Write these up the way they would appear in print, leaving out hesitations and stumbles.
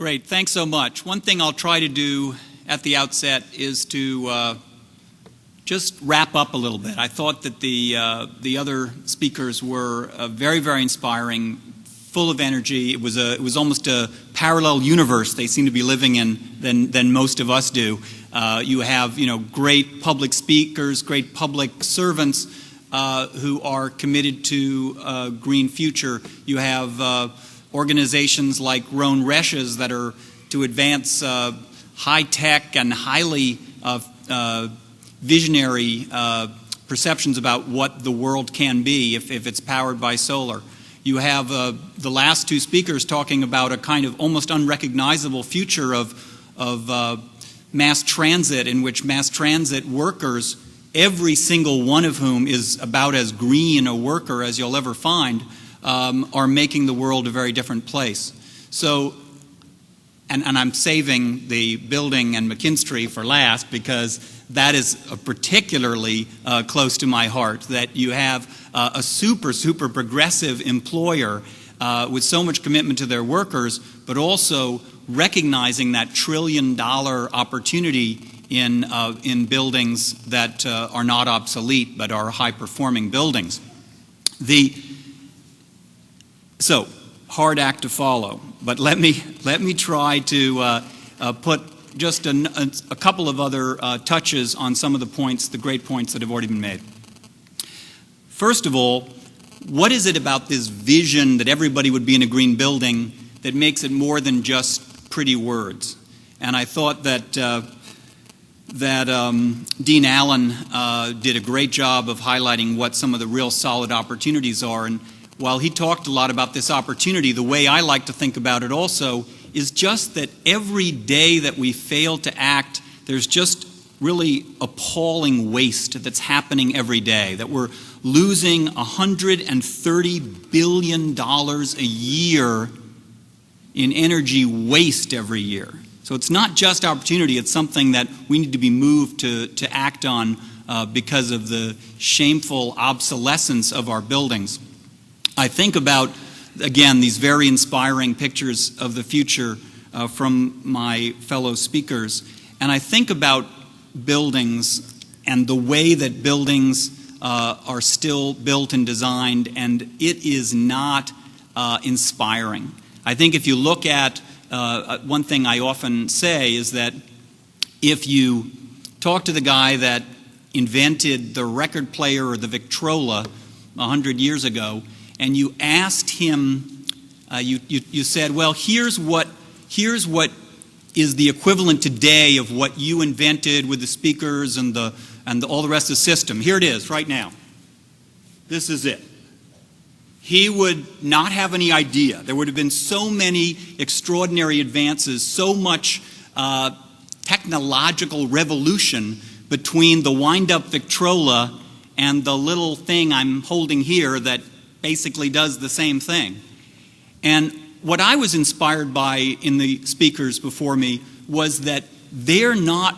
Great, thanks so much. One thing I'll try to do at the outset is to just wrap up a little bit. I thought that the other speakers were very, very inspiring, full of energy. It was almost a parallel universe they seem to be living in than most of us do. You have great public speakers, great public servants who are committed to a green future. You have organizations like Roan Resch's that are to advance high-tech and highly visionary perceptions about what the world can be if it's powered by solar. You have the last two speakers talking about a kind of almost unrecognizable future of mass transit, in which mass transit workers, every single one of whom is about as green a worker as you'll ever find, are making the world a very different place. So, and I'm saving the building and McKinstry for last because that is particularly close to my heart, that you have a super progressive employer with so much commitment to their workers, but also recognizing that $1 trillion opportunity in buildings that are not obsolete but are high-performing buildings. So, hard act to follow, but let me try to put just a couple of other touches on some of the great points that have already been made. First of all, what is it about this vision that everybody would be in a green building that makes it more than just pretty words? And I thought that Dean Allen did a great job of highlighting what some of the real solid opportunities are. And while he talked a lot about this opportunity, the way I like to think about it also is just that every day that we fail to act, there's just really appalling waste that's happening every day, that we're losing $130 billion a year in energy waste every year. So it's not just opportunity, it's something that we need to be moved to act on because of the shameful obsolescence of our buildings. I think about, again, these very inspiring pictures of the future from my fellow speakers, and I think about buildings and the way that buildings are still built and designed, and it is not inspiring. I think if you look at, one thing I often say is that if you talk to the guy that invented the record player or the Victrola 100 years ago, and you asked him, you said, well, here's what is the equivalent today of what you invented with the speakers and all the rest of the system. Here it is right now. This is it. He would not have any idea. There would have been so many extraordinary advances, so much technological revolution between the wind-up Victrola and the little thing I'm holding here that basically does the same thing. And what I was inspired by in the speakers before me was that they're not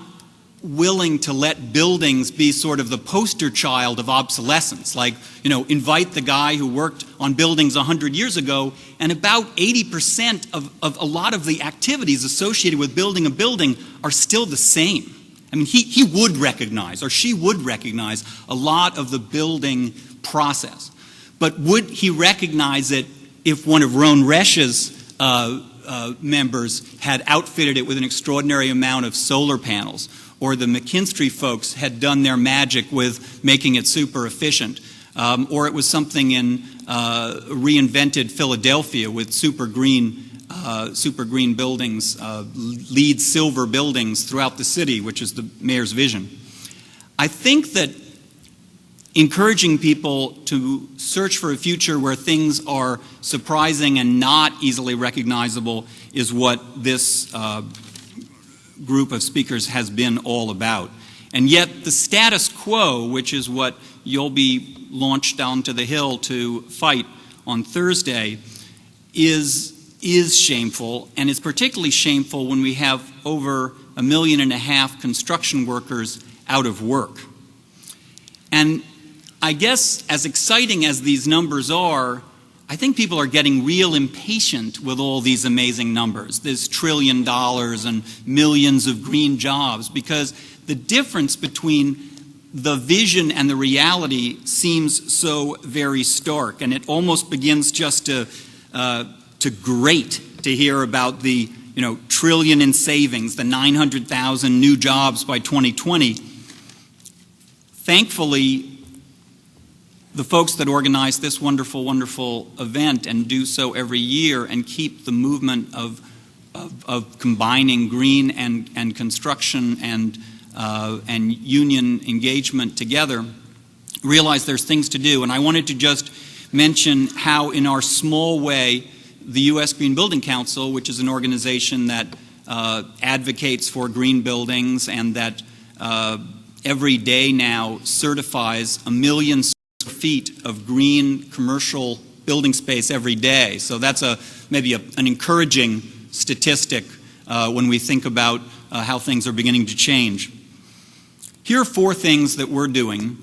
willing to let buildings be sort of the poster child of obsolescence. Like, invite the guy who worked on buildings 100 years ago, and about 80% of a lot of the activities associated with building a building are still the same. I mean, he would recognize, or she would recognize, a lot of the building process. But would he recognize it if one of Roan Resch's members had outfitted it with an extraordinary amount of solar panels, or the McKinstry folks had done their magic with making it super efficient, or it was something in reinvented Philadelphia with super green buildings, LEED silver buildings throughout the city, which is the mayor's vision. I think that encouraging people to search for a future where things are surprising and not easily recognizable is what this group of speakers has been all about. And yet the status quo, which is what you'll be launched down to the Hill to fight on Thursday, is shameful, and it's particularly shameful when we have over 1.5 million construction workers out of work. And I guess as exciting as these numbers are, I think people are getting real impatient with all these amazing numbers, this $1 trillion and millions of green jobs, because the difference between the vision and the reality seems so very stark, and it almost begins just to grate to hear about the trillion in savings, the 900,000 new jobs by 2020. Thankfully, the folks that organize this wonderful, wonderful event and do so every year and keep the movement of combining green and construction and union engagement together realize there's things to do. And I wanted to just mention how, in our small way, the U.S. Green Building Council, which is an organization that advocates for green buildings and that every day now certifies 1 million feet of green commercial building space every day. So that's maybe an encouraging statistic when we think about how things are beginning to change. Here are 4 things that we're doing,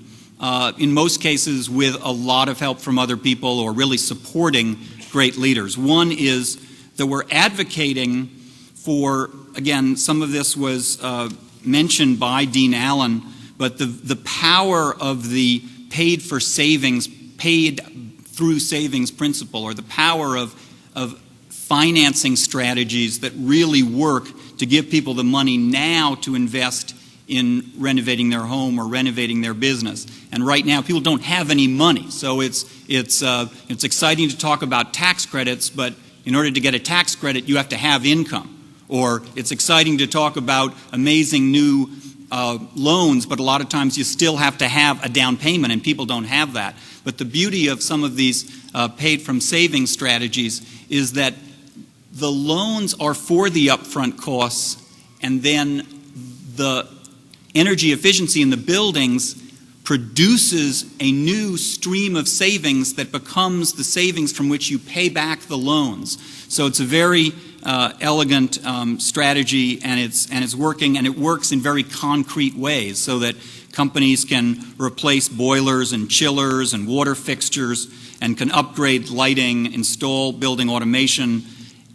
in most cases with a lot of help from other people or really supporting great leaders. One is that we're advocating for, again, some of this was mentioned by Dean Allen, but the power of the paid through savings principle, or the power of financing strategies that really work to give people the money now to invest in renovating their home or renovating their business. And right now, people don't have any money, so it's exciting to talk about tax credits, but in order to get a tax credit, you have to have income. Or it's exciting to talk about amazing new loans, but a lot of times you still have to have a down payment, and people don't have that. But the beauty of some of these paid from savings strategies is that the loans are for the upfront costs, and then the energy efficiency in the buildings produces a new stream of savings that becomes the savings from which you pay back the loans. So it's a very elegant strategy, and it's working, and it works in very concrete ways so that companies can replace boilers and chillers and water fixtures and can upgrade lighting, install building automation,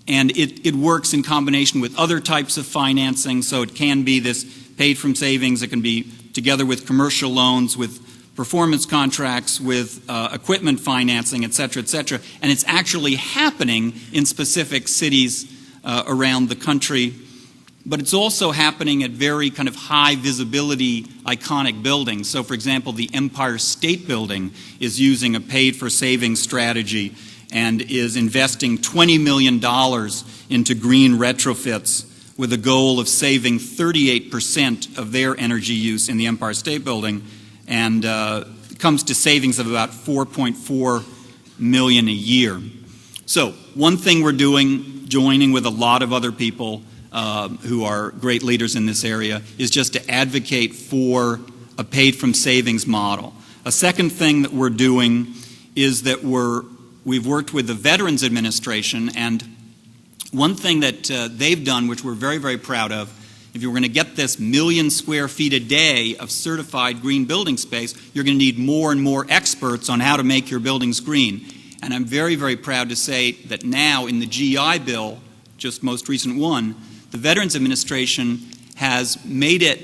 and it works in combination with other types of financing. So it can be this paid from savings, it can be together with commercial loans, with performance contracts, with equipment financing, et cetera, and it's actually happening in specific cities around the country. But it's also happening at very kind of high visibility, iconic buildings. So, for example, the Empire State Building is using a paid for savings strategy and is investing $20 million into green retrofits with a goal of saving 38% of their energy use in the Empire State Building, and comes to savings of about $4.4 million a year. So one thing we're doing, joining with a lot of other people who are great leaders in this area, is just to advocate for a paid from savings model. A second thing that we're doing is that we've worked with the Veterans Administration, and one thing that they've done, which we're very, very proud of, if you're going to get this 1 million square feet a day of certified green building space, you're going to need more and more experts on how to make your buildings green. And I'm very, very proud to say that now in the GI Bill, just most recent one, the Veterans Administration has made it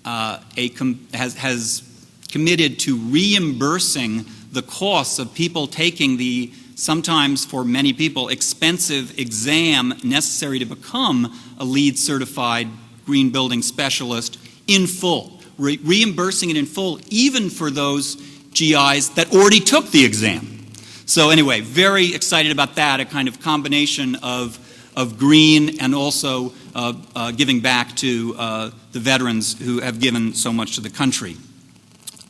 has committed to reimbursing the costs of people taking the, sometimes for many people, expensive exam necessary to become a LEED certified green building specialist in full, reimbursing it in full, even for those GIs that already took the exam. So anyway, very excited about that, a kind of combination of green and also giving back to the veterans who have given so much to the country.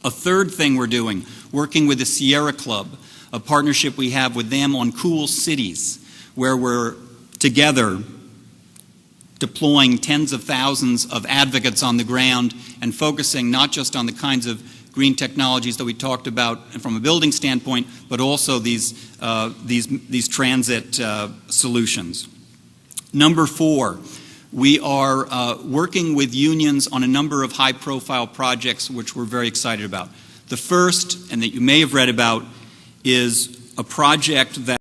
A third thing we're doing, working with the Sierra Club, a partnership we have with them on cool cities, where we're together deploying tens of thousands of advocates on the ground and focusing not just on the kinds of green technologies that we talked about from a building standpoint, but also these transit solutions. Number 4, we are working with unions on a number of high-profile projects which we're very excited about. The first, and that you may have read about, is a project that